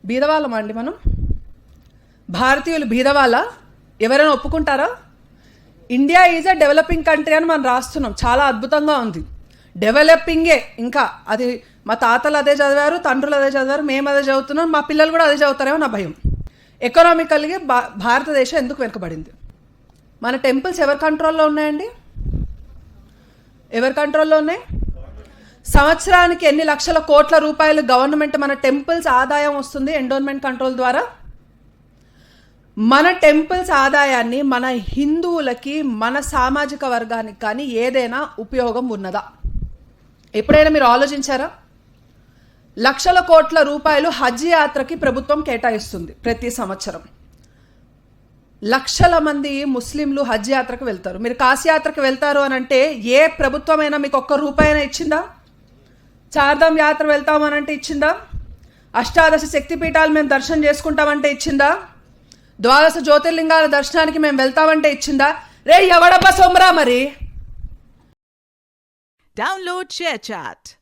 బీదవాళ్ళమా అండి మనం? భారతీయులు బీదవాళ్ళ? ఎవరైనా ఒప్పుకుంటారా? India is a developing country అని మనం రాస్తున్నాం, చాలా అద్భుతంగా ఉంది. డెవలపింగే, ఇంకా అది మా తాతలు అదే చదివారు, తండ్రులు అదే చదివారు, మేము అదే చదువుతున్నాం, మా పిల్లలు కూడా అదే చదువుతారేమో నా భయం. ఎకనామికల్గా భారతదేశం ఎందుకు వెనుకబడింది? మన టెంపుల్స్ ఎవరి కంట్రోల్లో ఉన్నాయండి? ఎవరి కంట్రోల్లో ఉన్నాయి? సంవత్సరానికి ఎన్ని లక్షల కోట్ల రూపాయలు గవర్నమెంట్ మన టెంపుల్స్ ఆదాయం వస్తుంది ఎండోన్మెంట్ కంట్రోల్ ద్వారా? మన టెంపుల్స్ ఆదాయాన్ని మన హిందువులకి, మన సామాజిక వర్గానికి కానీ ఏదైనా ఉపయోగం ఉన్నదా? ఎప్పుడైనా మీరు ఆలోచించారా? లక్షల కోట్ల రూపాయలు హజ్ యాత్రకి ప్రభుత్వం కేటాయిస్తుంది ప్రతి సంవత్సరం. లక్షల మంది ముస్లింలు హజ్ యాత్రకు వెళ్తారు. మీరు కాశీ యాత్రకు వెళ్తారు అని అంటే ఏ ప్రభుత్వమైనా మీకు ఒక్క రూపాయైనా ఇచ్చిందా? చార్ధామ్ యాత్ర వెళ్తామనంటే ఇచ్చిందా? అష్టాదశ శక్తిపీఠాలు మేము దర్శనం చేసుకుంటామంటే ఇచ్చిందా? ద్వాదశ జ్యోతిర్లింగాల దర్శనానికి మేము వెళ్తామంటే ఇచ్చిందా? రే ఎవడబ్బా సోమరా మరి. Download ShareChat.